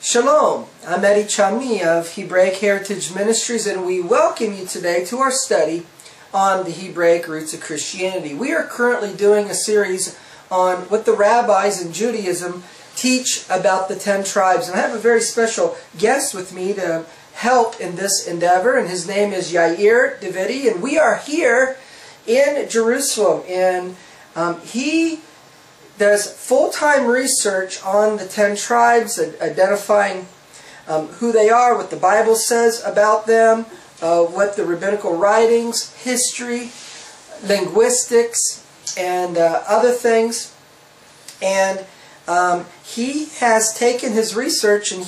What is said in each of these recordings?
Shalom, I'm Chumney of Hebraic Heritage Ministries, and we welcome you today to our study on the Hebraic roots of Christianity. We are currently doing a series on what the rabbis in Judaism teach about the 10 tribes. And I have a very special guest with me to help in this endeavor, and his name is Yair Davidi, and we are here in Jerusalem, and he does full-time research on the 10 tribes, identifying who they are, what the Bible says about them, what the rabbinical writings, history, linguistics, and other things. And he has taken his research, and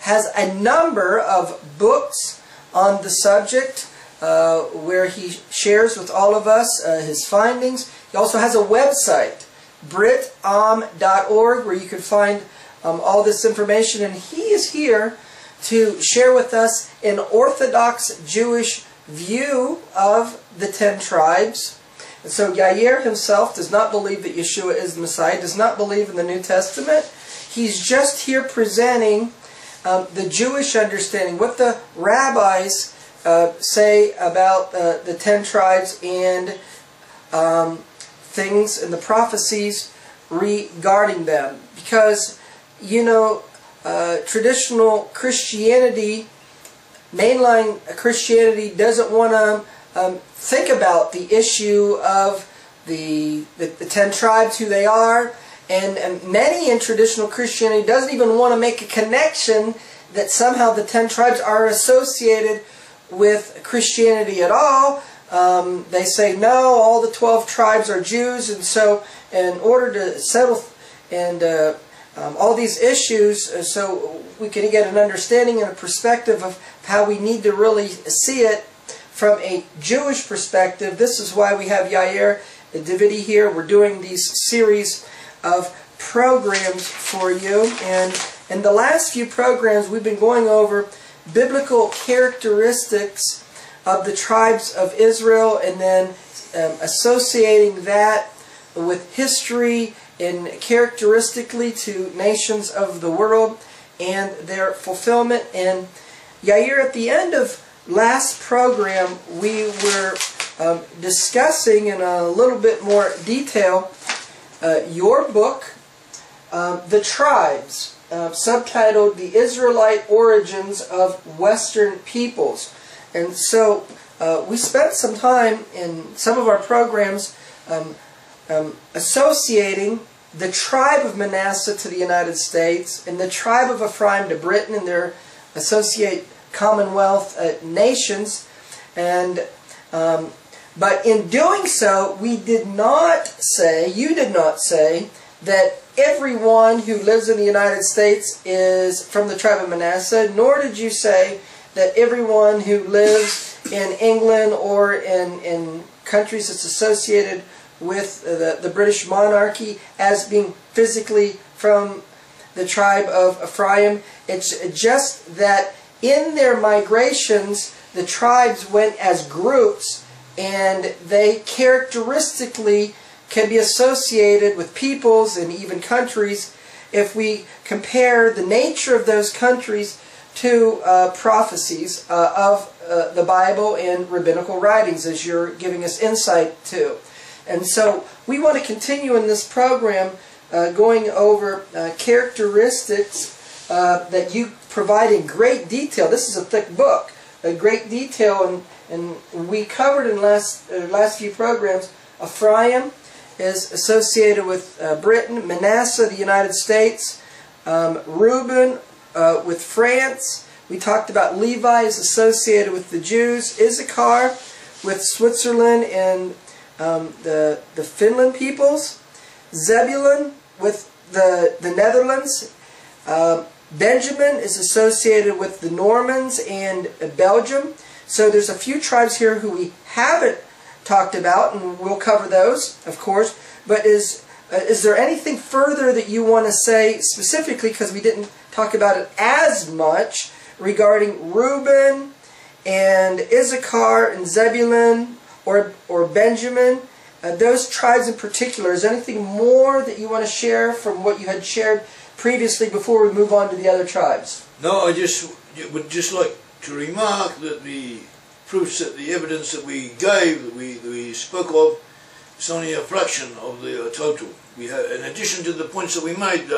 has a number of books on the subject where he shares with all of us his findings. He also has a website, britam.org, where you can find all this information, and he is here to share with us an Orthodox Jewish view of the 10 tribes. And so Yair himself does not believe that Yeshua is the Messiah, does not believe in the New Testament. He's just here presenting the Jewish understanding, what the rabbis say about the 10 tribes, and things and the prophecies regarding them. Because, you know, traditional Christianity, mainline Christianity, doesn't want to think about the issue of the 10 tribes, who they are, and many in traditional Christianity doesn't even want to make a connection that somehow the 10 tribes are associated with Christianity at all. They say, no, all the 12 tribes are Jews, and so in order to settle and all these issues, so we can get an understanding and a perspective of how we need to really see it from a Jewish perspective. This is why we have Yair Davidi here. We're doing these series of programs for you, and in the last few programs we've been going over biblical characteristics of the tribes of Israel, and then associating that with history and characteristically to nations of the world and their fulfillment. And Yair, at the end of last program, we were discussing in a little bit more detail your book, The Tribes, subtitled The Israelite Origins of Western Peoples. And so we spent some time in some of our programs associating the tribe of Manasseh to the United States and the tribe of Ephraim to Britain and their associate Commonwealth nations. And but in doing so, we did not say, you did not say, that everyone who lives in the United States is from the tribe of Manasseh, nor did you say that everyone who lives in England or in countries that's associated with the British monarchy as being physically from the tribe of Ephraim. It's just that in their migrations, the tribes went as groups, and they characteristically can be associated with peoples and even countries if we compare the nature of those countries to prophecies of the Bible and rabbinical writings, as you're giving us insight to. And so we want to continue in this program going over characteristics that you provide in great detail. This is a thick book, a great detail, and we covered in last few programs. Ephraim is associated with Britain, Manasseh, the United States, Reuben with France. We talked about Levi is associated with the Jews, Issachar with Switzerland and the Finland peoples, Zebulun with the Netherlands, Benjamin is associated with the Normans and Belgium. So there's a few tribes here who we haven't talked about, and we'll cover those, of course. But is there anything further that you want to say specifically, because we didn't talk about it as much, regarding Reuben and Issachar and Zebulun or Benjamin, those tribes in particular? Is there anything more that you want to share from what you had shared previously before we move on to the other tribes? No, I would just like to remark that the proofs, that the evidence that we gave, that we spoke of, is only a fraction of the total. We have, in addition to the points that we made,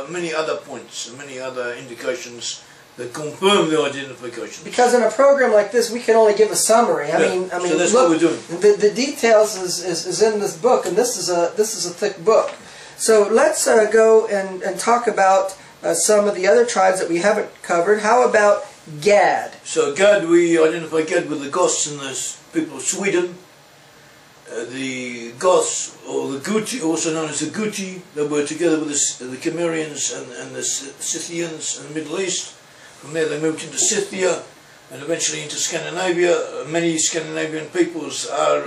many other points and many other indications that confirm the identification. Because in a program like this, we can only give a summary. I mean, so that's look, what we're doing. The details is in this book, and this is a thick book. So let's go and talk about some of the other tribes that we haven't covered. How about Gad? So Gad, we identify Gad with the Goths and the people of Sweden. The Goths, or the Guti, also known as the Guti, that were together with the Cimmerians and the Scythians in the Middle East. From there they moved into Scythia and eventually into Scandinavia. Many Scandinavian peoples are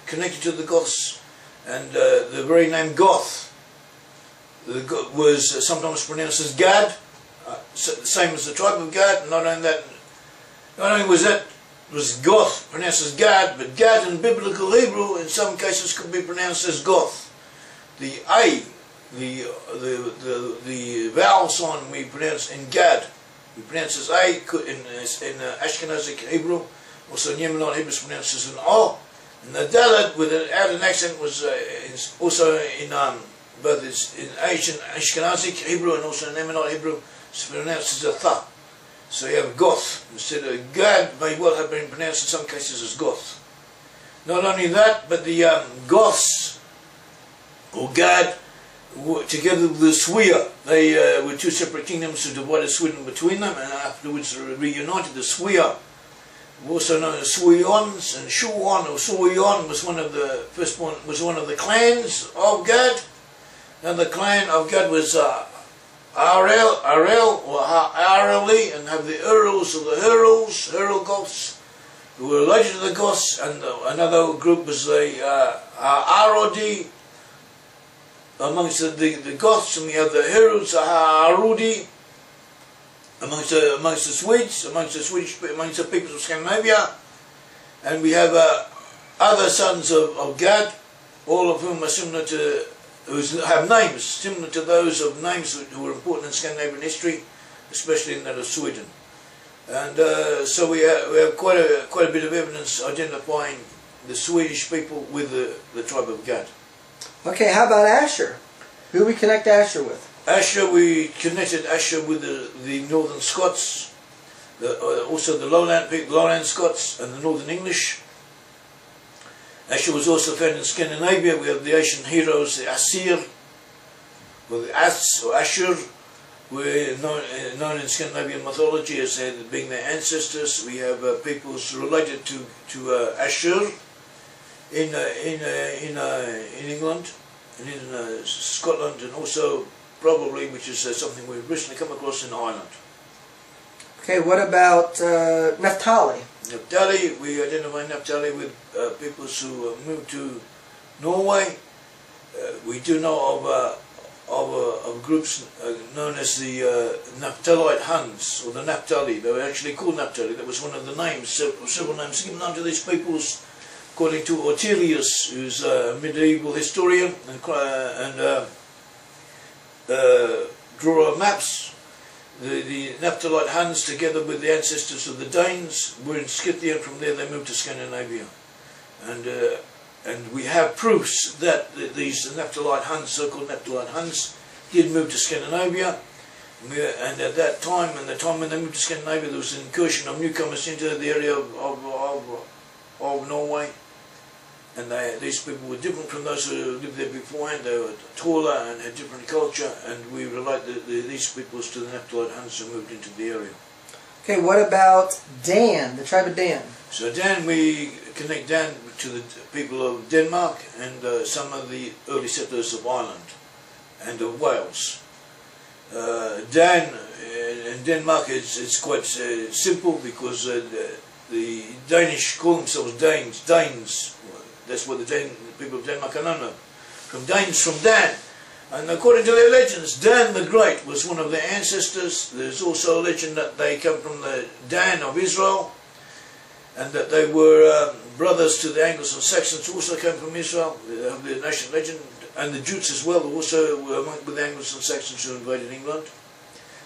connected to the Goths, and the very name Goth was sometimes pronounced as Gad, same as the tribe of Gad. Not only was Goth pronounced as Gad, but Gad in biblical Hebrew in some cases could be pronounced as Goth. The A, the vowel sign we pronounce in Gad, we pronounce as A in Ashkenazic Hebrew. Also in Yemenite Hebrew is pronounced as an O. And the Dalet with an added accent was also in both in Asian Ashkenazic Hebrew and also in Yemenite Hebrew is pronounced as a Tha. So you have Goth instead of Gad, may well have been pronounced in some cases as Goth. Not only that, but the Goths, or Gad, together with the Swea, they were two separate kingdoms who divided Sweden between them, and afterwards reunited. The Swea, also known as Sweons, and Shuon or Sweon was one of the clans of Gad. And the clan of Gad was Arel or Areli, and have the Urals or the Hurl Goths, who were related to the Goths, and another group was the Arodi amongst the Goths, and we have the Hurls, Arudi, amongst the Swedes, amongst the peoples of Scandinavia, and we have other sons of Gad, all of whom are similar to, who have names similar to those of names who were important in Scandinavian history, especially in that of Sweden. And so we have quite a bit of evidence identifying the Swedish people with the tribe of Gad. Okay, how about Asher? Who do we connect Asher with? Asher, we connected Asher with the Northern Scots, also the Lowland Scots and the Northern English. Asher was also found in Scandinavia. We have the ancient heroes, the Asir, or the As or Ashur, were known in Scandinavian mythology as being their ancestors. We have peoples related to Ashur in England and in Scotland, and also probably, which is something we've recently come across, in Ireland. Okay, what about Naphtali? Naphtali, we identify Naphtali with peoples who moved to Norway. We do know of groups known as the Naphthalite Huns, or the Naphtali. They were actually called Naphtali. That was one of the names, several names given unto these peoples, according to Ortelius, who's a medieval historian and drawer of maps. The Naphthalite Huns, together with the ancestors of the Danes, were in Scythia, and from there they moved to Scandinavia. And we have proofs that these Naphthalite Huns, so-called Naphthalite Huns, did move to Scandinavia. And at that time, and the time when they moved to Scandinavia, there was an incursion of newcomers into the area of Norway. And these people were different from those who lived there beforehand. They were taller and had different culture, and we relate these peoples to the Naphthalite Huns who moved into the area. Okay, what about Dan, the tribe of Dan? So Dan, we connect Dan to the people of Denmark and some of the early settlers of Ireland and of Wales. Dan in Denmark is quite simple, because the Danish call themselves Danes. That's what the people of Denmark are known of. From Danes, from Dan. And according to their legends, Dan the Great was one of their ancestors. There's also a legend that they come from the Dan of Israel, and that they were brothers to the Angles and Saxons also came from Israel. They have the national legend, and the Jutes as well also were among the Angles and Saxons who invaded England.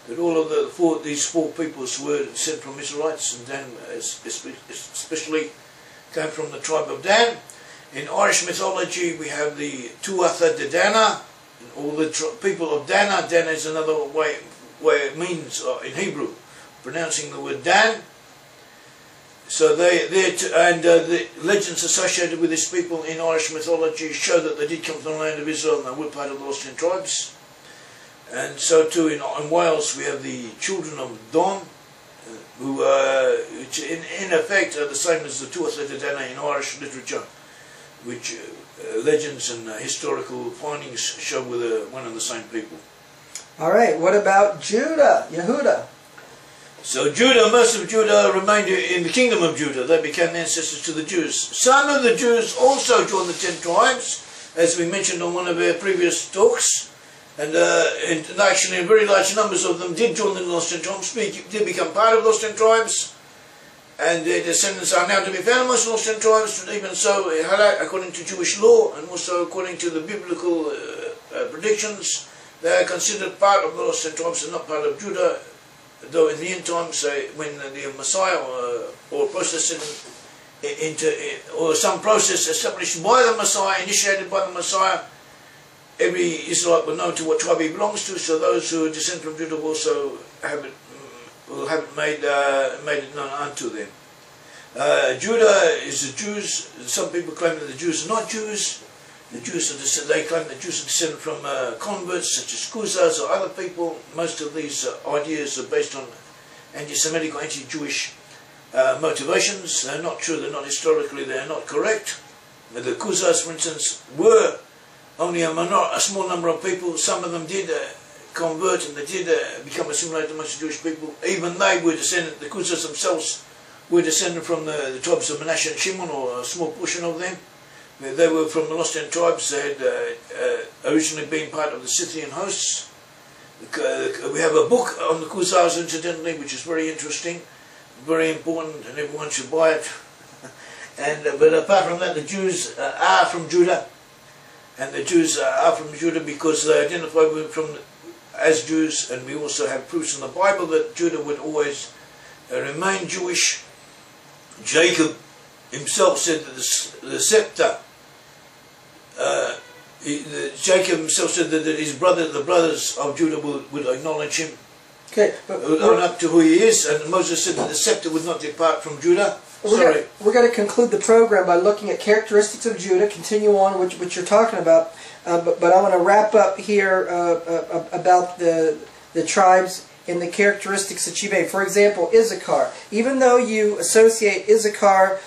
That all of these four peoples were descended from Israelites, and Dan especially came from the tribe of Dan. In Irish mythology we have the Tuatha De Danann, and all the people of Dana. Dana is another way it means in Hebrew, pronouncing the word Dan. So the legends associated with these people in Irish mythology show that they did come from the land of Israel and they were part of the Lost Ten Tribes. And so too in Wales we have the children of Don, who which in effect are the same as the Tuatha De Danann in Irish literature, which legends and historical findings show were one and the same people. All right, what about Judah, Yehuda? So Judah, most of Judah remained in the kingdom of Judah. They became ancestors to the Jews. Some of the Jews also joined the 10 tribes, as we mentioned on one of our previous talks. And actually very large numbers of them did join the Lost Ten Tribes, did become part of the Lost Ten Tribes. And their descendants are now to be found amongst the Lost Ten Tribes, even so, according to Jewish law, and also according to the biblical predictions, they are considered part of the Lost Ten Tribes and not part of Judah. Though in the end times, when the Messiah or process or some process established by the Messiah, initiated by the Messiah, every Israelite will know to what tribe he belongs to. So those who descend from Judah will also will have it made it known unto them. Judah is the Jews. Some people claim that the Jews are not Jews. The Jews they claim that Jews are descended from converts such as Khuzars or other people. Most of these ideas are based on anti-Semitic or anti-Jewish motivations. They're not true. They're not historically. They're not correct. The Khuzars, for instance, were only a small number of people. Some of them did convert and they did become assimilated amongst the Jewish people. Even they were descended. The Khuzars themselves were descended from the tribes of Manasseh and Shimon, or a small portion of them. They were from the Lost Ten Tribes. They had originally been part of the Scythian hosts. We have a book on the Khuzars, incidentally, which is very interesting, very important, and everyone should buy it. But apart from that, the Jews are from Judah, and the Jews are from Judah because they identify as Jews, and we also have proofs in the Bible that Judah would always remain Jewish. Jacob himself said that the scepter, Jacob himself said that the brothers of Judah would acknowledge him, would own up to who he is, and Moses said that the scepter would not depart from Judah. We're going to conclude the program by looking at characteristics of Judah, continue on which you're talking about, but I want to wrap up here about the tribes and the characteristics that you made. For example, Issachar. Even though you associate Issachar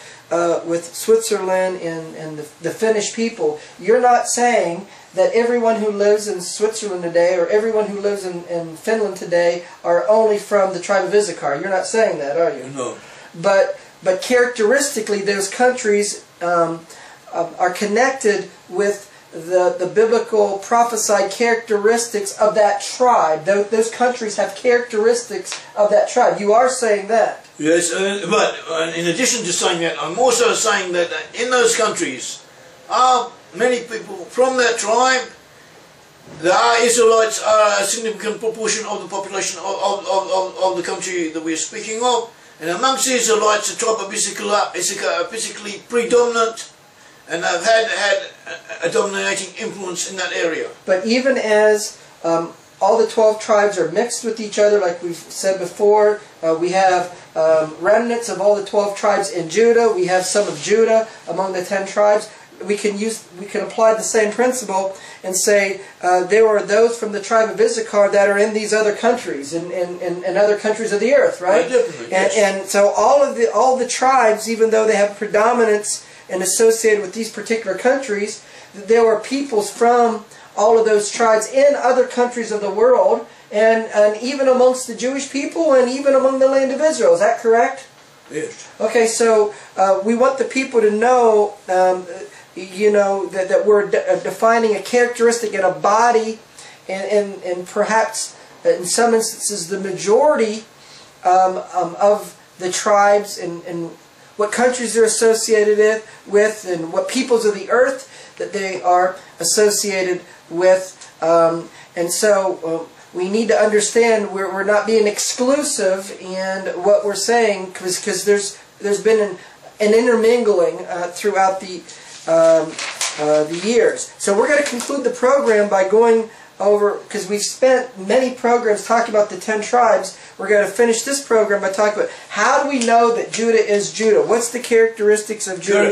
with Switzerland and the Finnish people, you're not saying that everyone who lives in Switzerland today or everyone who lives in Finland today are only from the tribe of Issachar. You're not saying that, are you? No. But characteristically, those countries are connected with the biblical prophesied characteristics of that tribe. Those countries have characteristics of that tribe. You are saying that. Yes, but in addition to saying that, I'm also saying that in those countries are many people from that tribe. The Israelites are a significant proportion of the population of the country that we are speaking of. And amongst the Israelites, the tribe of Issachar are physically predominant, and have had a dominating influence in that area. But even as all the 12 tribes are mixed with each other, like we've said before, we have remnants of all the 12 tribes in Judah. We have some of Judah among the 10 tribes. We can apply the same principle and say there are those from the tribe of Issachar that are in these other countries, in other countries of the earth, right? Definitely, yes. And so all the tribes, even though they have predominance and associated with these particular countries, there were peoples from all of those tribes in other countries of the world, and even amongst the Jewish people, and even among the land of Israel. Is that correct? Yes. Okay, so we want the people to know, that we're defining a characteristic in a body, and perhaps in some instances the majority of the tribes, and what countries they're associated with, and what peoples of the earth that they are associated with. And so we need to understand we're not being exclusive in what we're saying, because there's been an intermingling throughout the years. So we're going to conclude the program by going over, because we've spent many programs talking about the 10 tribes. We're going to finish this program by talking about how do we know that Judah is Judah? What's the characteristics of Judah?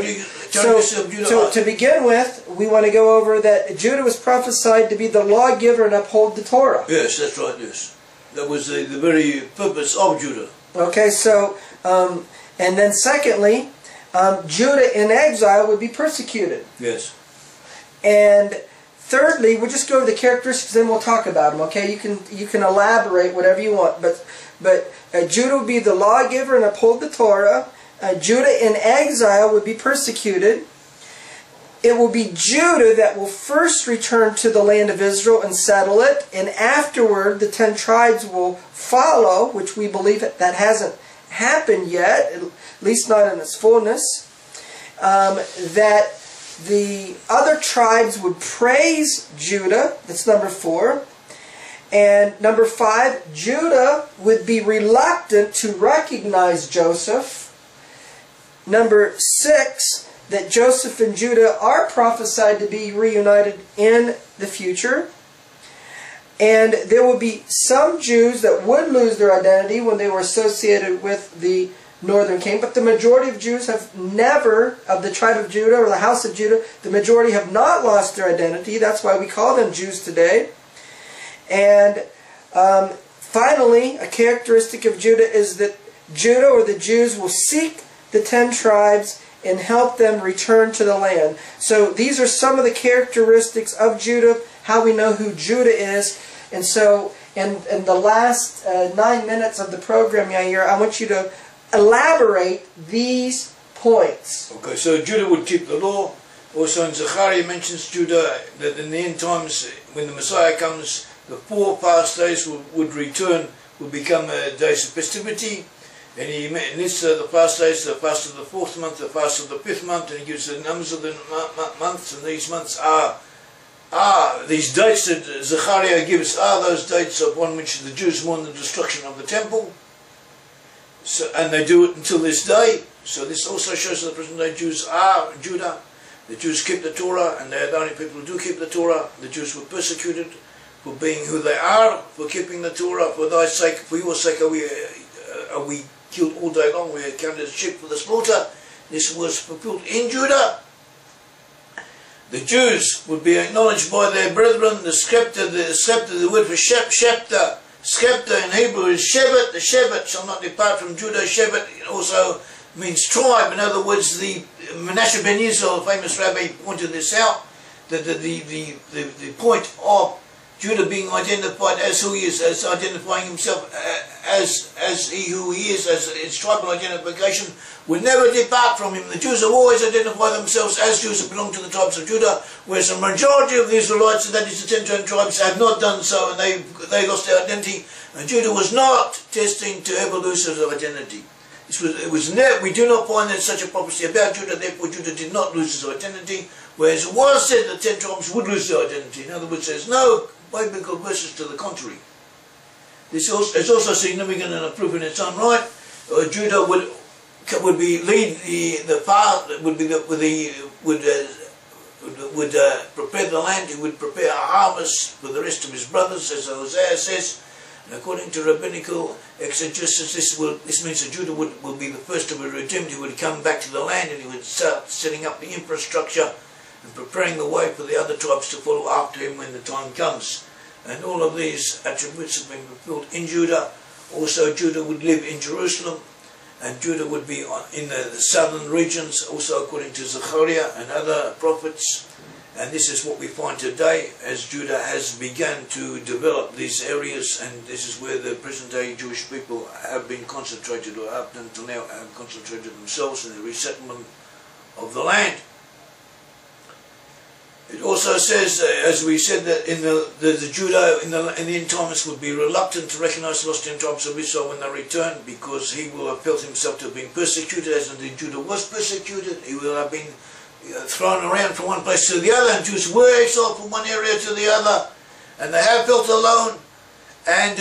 So to begin with, we want to go over that Judah was prophesied to be the lawgiver and uphold the Torah. Yes, that's right, yes. That was the very purpose of Judah. Okay, so, and then secondly, Judah in exile would be persecuted. Yes. And thirdly, we'll just go over the characteristics, then we'll talk about them. Okay, you can elaborate whatever you want, but Judah would be the lawgiver and uphold the Torah. Judah in exile would be persecuted. It will be Judah that will first return to the land of Israel and settle it, and afterward the 10 tribes will follow, which we believe that hasn't happened yet, at least not in its fullness. That the other tribes would praise Judah. That's number 4. And number 5, Judah would be reluctant to recognize Joseph. Number 6, that Joseph and Judah are prophesied to be reunited in the future. And there will be some Jews that would lose their identity when they were associated with the northern king, but the majority of Jews have never, of the tribe of Judah or the house of Judah, the majority have not lost their identity. That's why we call them Jews today. And finally, a characteristic of Judah is that Judah, or the Jews, will seek the 10 tribes and help them return to the land. So these are some of the characteristics of Judah, how we know who Judah is. And so in the last 9 minutes of the program, Yair, I want you to elaborate these points. Okay, so Judah would keep the law. Also in Zechariah mentions Judah, that in the end times, when the Messiah comes, the 4 past days would return, would become days of festivity. And he lists the fast days, the fast of the 4th month, the fast of the 5th month, and he gives the numbers of the months, and these months are these dates that Zechariah gives are those dates upon which the Jews mourn the destruction of the temple. So, and they do it until this day. So this also shows that the present day Jews are Judah. The Jews keep the Torah, and they're the only people who do keep the Torah. The Jews were persecuted for being who they are, for keeping the Torah. For thy sake, for your sake, are we killed all day long. We are counted as sheep for the slaughter. This was fulfilled in Judah. The Jews would be acknowledged by their brethren. The scepter, the word for scepter. Scepter in Hebrew is Shevet. The Shevet shall not depart from Judah. Shevet also means tribe. In other words, the Menashe ben Yisrael, the famous rabbi, pointed this out. That the point of Judah being identified as who he is, as identifying himself as he who he is, as his tribal identification, will never depart from him. The Jews have always identified themselves as Jews that belong to the tribes of Judah, whereas the majority of the Israelites, that is the 10 tribes, have not done so, and they lost their identity. And Judah was not destined to ever lose his identity. We do not find there's such a prophecy about Judah, therefore Judah did not lose his identity, whereas it was said that 10 tribes would lose their identity. In other words, there's no biblical verses to the contrary. This is also significant and a proof in its own right. Judah would be would prepare the land. He would prepare a harvest for the rest of his brothers, as Hosea says. And according to rabbinical exegesis, this means that Judah will be the first to be redeemed. He would come back to the land, and he would start setting up the infrastructure and preparing the way for the other tribes to follow after him when the time comes. And all of these attributes have been fulfilled in Judah. Also, Judah would live in Jerusalem, and Judah would be in the southern regions, also according to Zechariah and other prophets. And this is what we find today, as Judah has begun to develop these areas, and this is where the present-day Jewish people have been concentrated, or up until now have concentrated themselves in the resettlement of the land. It also says, as we said, that in the Judah in the end times would be reluctant to recognize the lost 10 tribes of Israel when they return, because he will have felt himself to have been persecuted, as indeed Judah was persecuted. He will have been thrown around from one place to the other, and Jews were exiled from one area to the other, and they have felt alone. And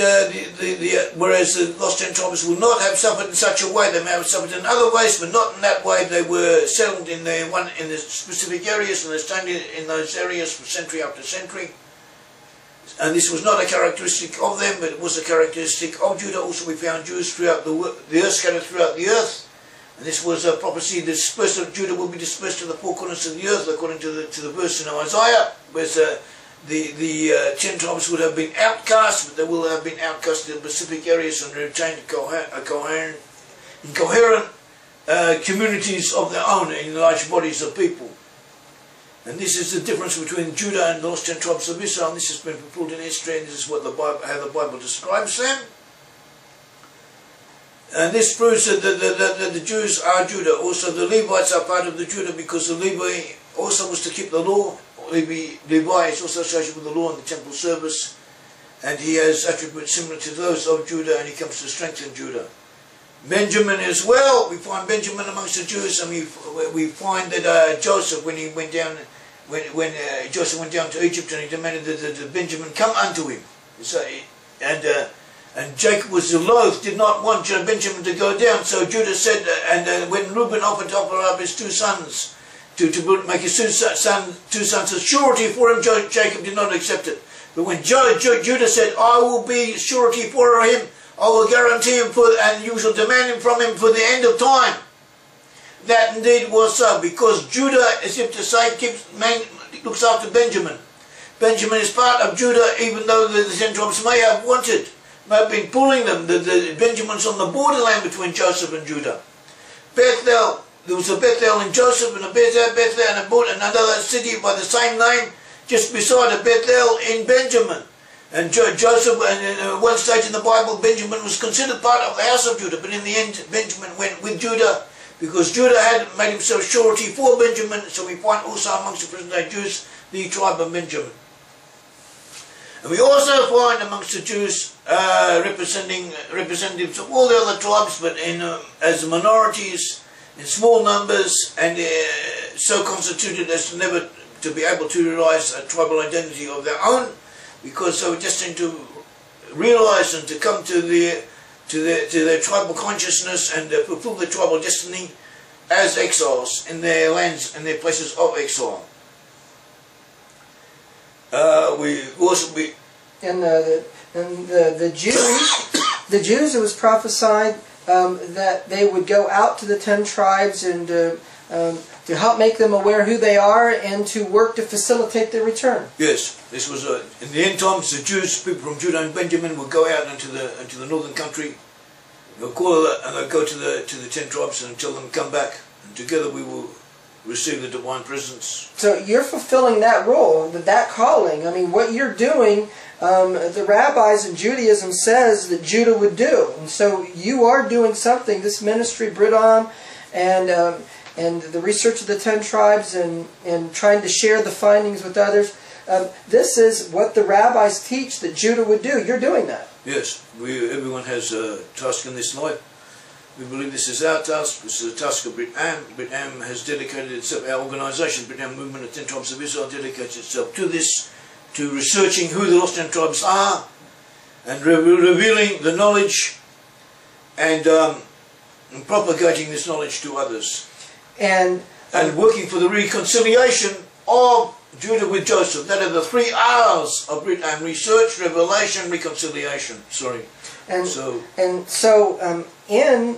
whereas the lost 10 tribes will not have suffered in such a way, they may have suffered in other ways, but not in that way. They were settled in the specific areas, and they stayed in those areas for century after century. And this was not a characteristic of them, but it was a characteristic of Judah. Also, we found Jews throughout the earth, scattered throughout the earth. And this was a prophecy: the dispersed of Judah will be dispersed to the four corners of the earth, according to the verse in Isaiah, where the 10 tribes would have been outcast, but they will have been outcast in specific areas and retained incoherent communities of their own in large bodies of people. And this is the difference between Judah and the lost 10 tribes of Israel, and this has been fulfilled in history, and this is what how the Bible describes them. And this proves that the Jews are Judah. Also, the Levites are part of the Judah, because the Levi also was to keep the law. Levi is also associated with the law and the temple service, and he has attributes similar to those of Judah, and he comes to strengthen Judah. Benjamin as well, we find Benjamin amongst the Jews, and we find that Joseph, when he went down, when Joseph went down to Egypt, and he demanded that Benjamin come unto him, so, and Jacob was loath, did not want Benjamin to go down, so Judah said, and when Reuben offered up his two sons, to make his two sons a surety for him, Jacob did not accept it. But when Judah said, I will be surety for him, I will guarantee him and you shall demand him from him for the end of time. That indeed was so, because Judah, as if to say, looks after Benjamin. Benjamin is part of Judah, even though the 10 tribes may have been pulling them. Benjamin's on the borderland between Joseph and Judah. Bethel. There was a Bethel in Joseph, and a Bethel and another city by the same name just beside a Bethel in Benjamin. And Joseph, and at one stage in the Bible, Benjamin was considered part of the house of Judah, but in the end Benjamin went with Judah, because Judah had made himself surety for Benjamin. So we find also amongst the present day Jews the tribe of Benjamin. And we also find amongst the Jews representatives of all the other tribes, but as minorities, in small numbers, and so constituted as never to be able to realise a tribal identity of their own, because they were destined to realise and to come to their tribal consciousness and fulfil their tribal destiny as exiles in their lands and their places of exile. The Jews, it was prophesied that they would go out to the 10 tribes and to help make them aware who they are and to work to facilitate their return. Yes, this was in the end times. The Jews, people from Judah and Benjamin, would go out into the northern country. They'll call and they'll go to the 10 tribes and tell them come back, and together we will receive the divine presence. So you're fulfilling that role, that calling. I mean, what you're doing, the rabbis in Judaism says that Judah would do. And so you are doing something, this ministry, Bridam, and the research of the 10 tribes and trying to share the findings with others. This is what the rabbis teach that Judah would do. You're doing that. Yes, everyone has a task in this life. We believe this is our task. This is the task of Bridam. Bridam has dedicated itself, our organisation, Bridam Movement of 10 Tribes of Israel, dedicates itself to this, to researching who the lost 10 tribes are, and revealing the knowledge and propagating this knowledge to others. And working for the reconciliation of Judah with Joseph. That are the 3 R's of Bridam: research, revelation, reconciliation. In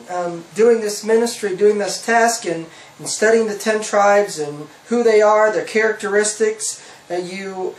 doing this ministry, doing this task, and studying the 10 tribes and who they are, their characteristics, you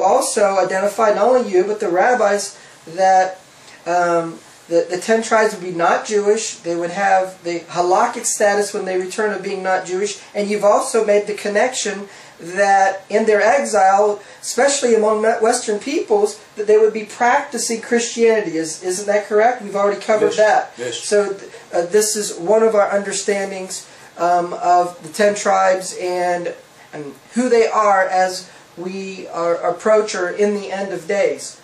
also identified, not only you, but the rabbis, that the 10 tribes would be not Jewish. They would have the halakhic status when they return of being not Jewish. And you've also made the connection that in their exile, especially among Western peoples, that they would be practicing Christianity. Isn't that correct? We've already covered that. Yes. So this is one of our understandings of the 10 tribes and who they are as we approach or in the end of days.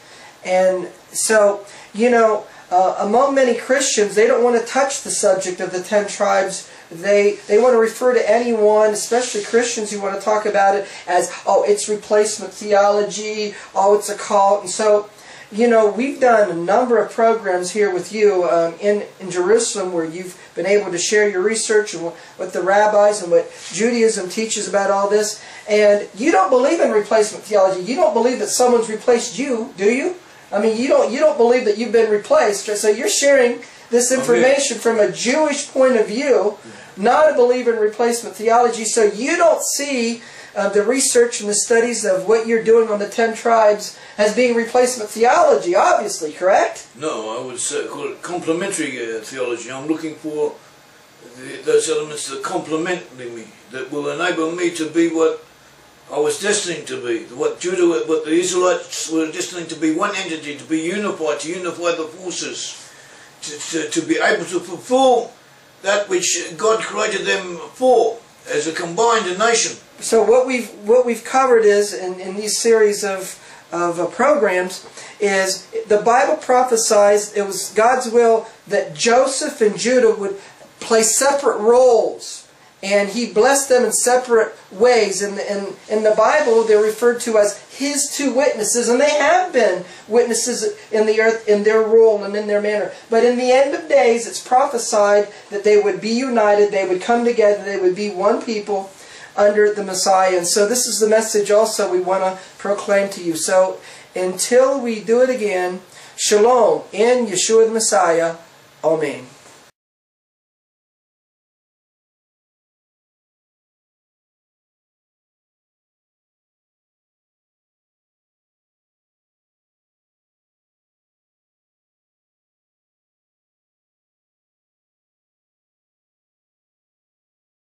And so, you know, among many Christians, they don't want to touch the subject of the 10 tribes. They want to refer to anyone, especially Christians, who want to talk about it as, oh, it's replacement theology, oh, it's a cult. And so, you know, we've done a number of programs here with you in Jerusalem where you've been able to share your research and what the rabbis and what Judaism teaches about all this. And you don't believe in replacement theology. You don't believe that someone's replaced you, do you? I mean, you don't believe that you've been replaced. So you're sharing this information from a Jewish point of view, not a believer in replacement theology. So you don't see the research and the studies of what you're doing on the 10 tribes as being replacement theology, obviously, correct? No, I would call it complementary theology. I'm looking for those elements that complement me, that will enable me to be what I was destined to be, what the Israelites were destined to be, one entity, to be unified, to unify the forces, to be able to fulfill that which God created them for, as a combined nation. So what we've covered is in these series of programs is the Bible prophesies it was God's will that Joseph and Judah would play separate roles, and He blessed them in separate ways. In the Bible, they're referred to as His two witnesses, and they have been witnesses in the earth in their role and in their manner. But in the end of days, it's prophesied that they would be united, they would come together, they would be one people under the Messiah. And so this is the message also we want to proclaim to you. So until we do it again, Shalom in Yeshua the Messiah. Amen.